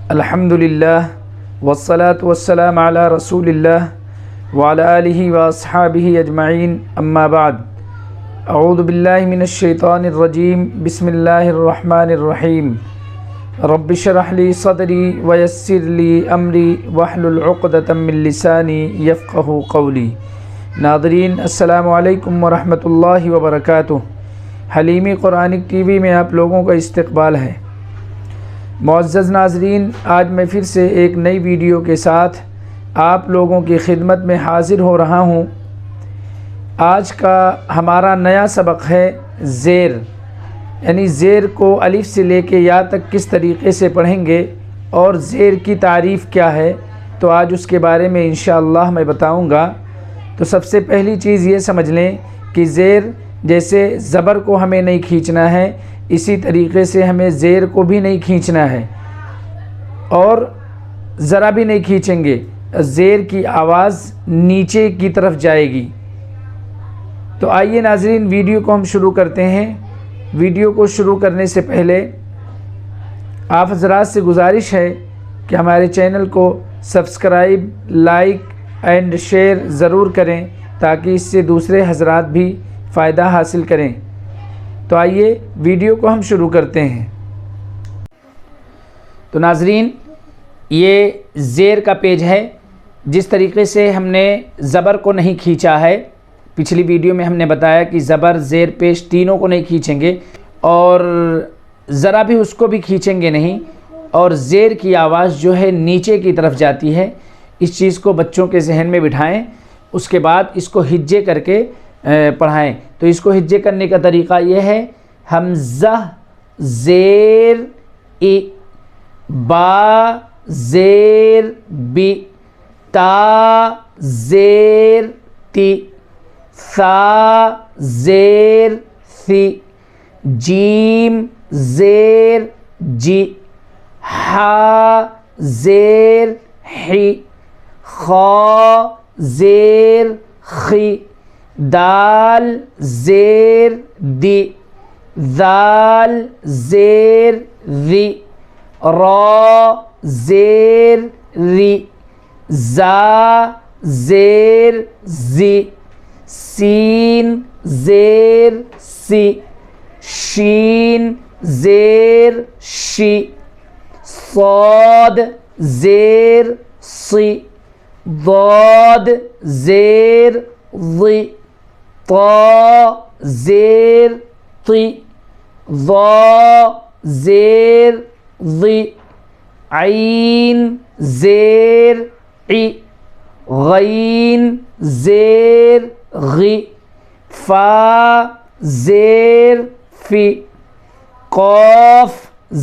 الحمدللہ والصلاة والسلام علی رسول اللہ وعلی آلہ واصحابہ اجمعین اما بعد اعوذ باللہ من الشیطان الرجیم بسم اللہ الرحمن الرحیم رب اشرح لی صدری ویسر لی امری واحلل عقدۃ من لسانی یفقہوا قولی۔ ناظرین السلام علیکم ورحمۃ اللہ وبرکاتہ۔ حلیمی قرآنک ٹی وی میں آپ لوگوں کا استقبال ہے۔ معزز ناظرین، آج میں پھر سے ایک نئی ویڈیو کے ساتھ آپ لوگوں کی خدمت میں حاضر ہو رہا ہوں۔ آج کا ہمارا نیا سبق ہے زیر، یعنی زیر کو الف سے لے کے یا تک کس طریقے سے پڑھیں گے اور زیر کی تعریف کیا ہے، تو آج اس کے بارے میں انشاءاللہ میں بتاؤں گا۔ تو سب سے پہلی چیز یہ سمجھ لیں کہ زیر جیسے زبر کو ہمیں نہیں کھینچنا ہے، اسی طریقے سے ہمیں زیر کو بھی نہیں کھینچنا ہے اور ذرا بھی نہیں کھینچیں گے۔ زیر کی آواز نیچے کی طرف جائے گی۔ تو آئیے ناظرین ویڈیو کو ہم شروع کرتے ہیں۔ ویڈیو کو شروع کرنے سے پہلے آپ حضرات سے گزارش ہے کہ ہمارے چینل کو سبسکرائب، لائک اینڈ شیئر ضرور کریں تاکہ اس سے دوسرے حضرات بھی فائدہ حاصل کریں۔ تو آئیے ویڈیو کو ہم شروع کرتے ہیں۔ تو ناظرین یہ زیر کا پیج ہے۔ جس طریقے سے ہم نے زبر کو نہیں کھینچا ہے، پچھلی ویڈیو میں ہم نے بتایا کہ زبر، زیر، پیش تینوں کو نہیں کھینچیں گے اور ذرا بھی اس کو بھی کھینچیں گے نہیں، اور زیر کی آواز جو ہے نیچے کی طرف جاتی ہے۔ اس چیز کو بچوں کے ذہن میں بٹھائیں، اس کے بعد اس کو ہجے کر کے پڑھائیں۔ تو اس کو ہجے کرنے کا طریقہ یہ ہے، حمزہ زیر ای، با زیر بی، تا زیر تی، ثا زیر ثی، جیم زیر جی، ہا زیر حی، خا زیر خی، دال زیر دی، ذال زیر ذی، را زیر ری، زا زیر زی، سین زیر سی، شین زیر شی، صاد زیر صی، ضاد زیر ضی، طا زیر طی، ضا زیر ضی، عین زیر عی، غین زیر غی، فا زیر فی، قاف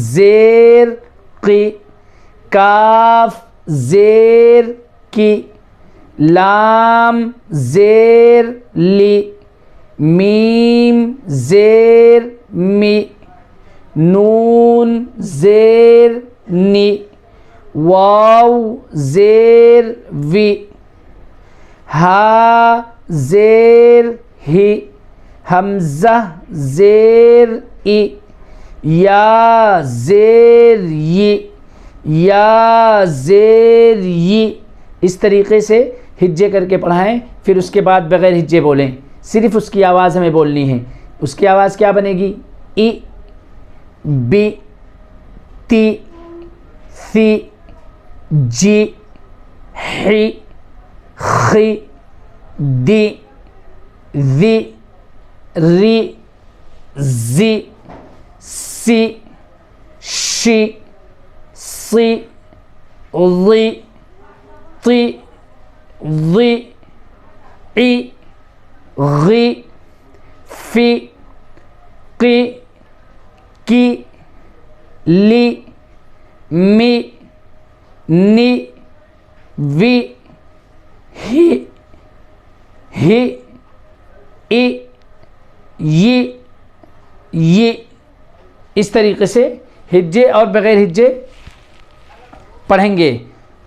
زیر قی، کاف زیر کی، لام زیر لی، میم زیر می، نون زیر نی، واو زیر وی، ہا زیر ہی، حمزہ زیر ای، یا زیر ی، یا زیر ی۔ اس طریقے سے ہجے کر کے پڑھائیں، پھر اس کے بعد بغیر ہجے بولیں، صرف اس کی آواز ہمیں بولنی ہے۔ اس کی آواز کیا بنے گی؟ ای، بی، تی، ثی، جی، حی، خی، دی، ذی، ری، زی، سی، شی، صی، ضی، طی، ضی، عی، غی، فی، قی، کی، لی، می، نی، وی، ہی، ہی، ای، ی۔ اس طریقے سے ہجے اور بغیر ہجے پڑھیں گے۔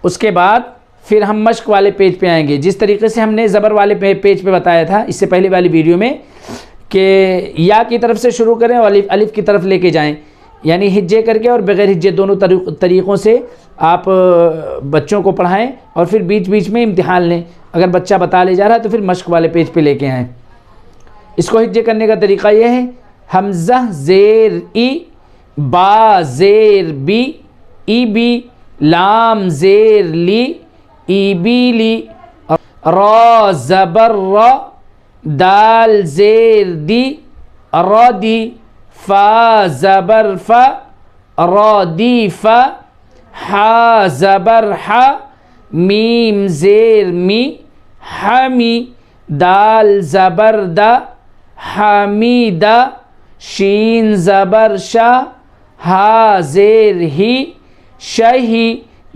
اس کے بعد پھر ہم مشق والے پیج پہ آئیں گے، جس طریقے سے ہم نے زبر والے پیج پہ بتایا تھا اس سے پہلے والی ویڈیو میں کہ یا کی طرف سے شروع کریں اور الف کی طرف لے کے جائیں۔ یعنی ہجے کر کے اور بغیر ہجے دونوں طریقوں سے آپ بچوں کو پڑھائیں، اور پھر بیچ بیچ میں امتحان لیں۔ اگر بچہ بتا لے جا رہا ہے تو پھر مشق والے پیج پہ لے کے آئیں۔ اس کو ہجے کرنے کا طریقہ یہ ہے، حمزہ زیر ای، با زیر بی، ای بی، لام زیر لی، ای بی لی، را زبر را، دال زیر دی، را دی، فا زبر فا، را دی فا، حا زبر حا، میم زیر می، حمی، دال زبر دا، حمیدہ، شین زبر شا، ہا زیر ہی، شہی،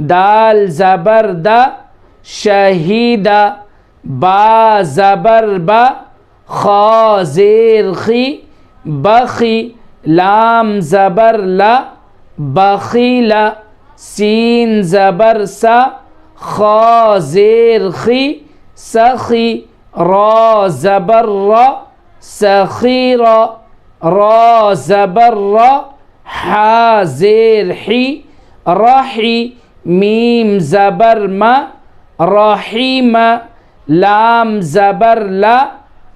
دال زبر دا، شہیدہ، با زبر با، خا زیر خی، بخی، لام زبر لا، بخیلا، سین زبر سا، خا زیر خی، سخی، را زبر را، سخیرا، را زبر را، حا زیر حی، رحی، میم زبر ما، رحیم، لام زبر لا،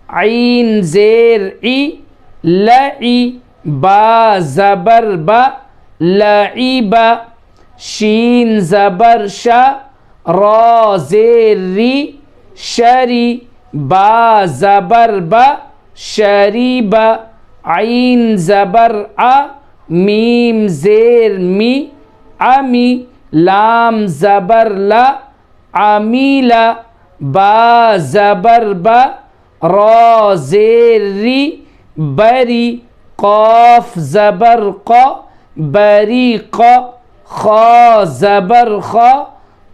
عین زیر ای، لعی، با زبر با، لعیبا، شین زبر شا، را زیر ری، شری، با زبر با، شریبا، عین زبر آ، میم زیر می، عمی، لام زبر لا، عمیلا، با زبر با، را زیر ری، بری، قاف زبر قا، بریقا، خا زبر خا،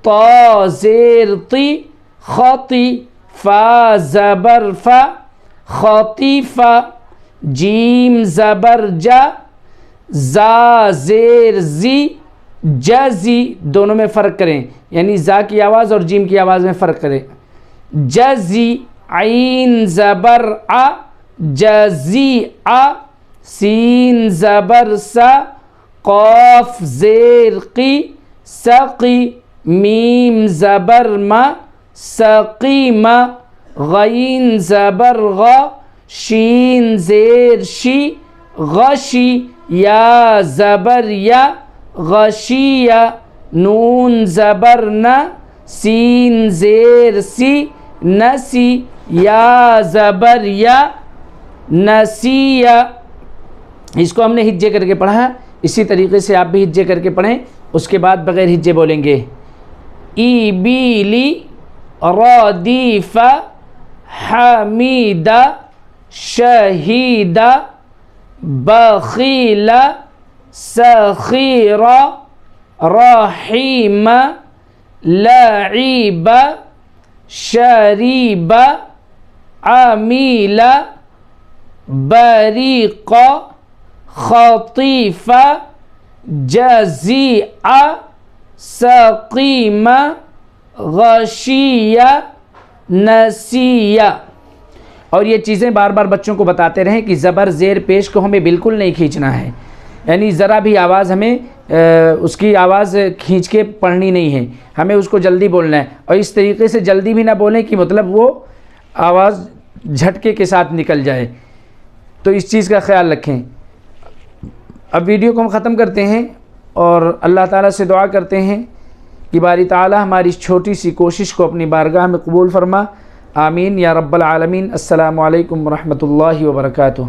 طا زیر طی، خطی، فا زبر فا، خطیفہ، جیم زبر جا، زا زیر زی، جزی، دونوں میں فرق کریں، یعنی زا کی آواز اور جیم کی آواز میں فرق کریں، جزی، عین زبر آ، جزی آ، سین زبر سا، قاف زیر قی، سقی، میم زبر ما، سقیما، غین زبر غا، شین زیر شی، غشی، یا زبر یا، غشیہ، نون زبر نا، سین زیر سی، نسی، یا زبر یا، نسیہ۔ اس کو ہم نے ہجے کر کے پڑھا، اسی طریقے سے آپ بھی ہجے کر کے پڑھیں، اس کے بعد بغیر ہجے بولیں گے۔ ای بی لی، ردیف، حمیدہ، شہیدہ، بخیلہ، سخیرہ، رحیمہ، لعیبہ، شریبہ، عمیلہ، بریقہ، خطیفہ، جزیعہ، سقیمہ، غشیہ، نسیہ۔ اور یہ چیزیں بار بار بچوں کو بتاتے رہیں کہ زبر زیر پیش کو ہمیں بالکل نہیں کھینچنا ہے، یعنی ذرا بھی آواز ہمیں اس کی آواز کھینچ کے پڑھنی نہیں ہے، ہمیں اس کو جلدی بولنا ہے، اور اس طریقے سے جلدی بھی نہ بولیں کہ مطلب وہ آواز جھٹکے کے ساتھ نکل جائے، تو اس چیز کا خیال رکھیں۔ اب ویڈیو کو ہم ختم کرتے ہیں اور اللہ تعالیٰ سے دعا کرتے ہیں کہ باری تعالیٰ ہماری اس چھوٹی سی کوشش کو اپنی بارگاہ میں قبول فرما، آمین یا رب العالمین۔ السلام علیکم ورحمۃ اللہ وبرکاتہ۔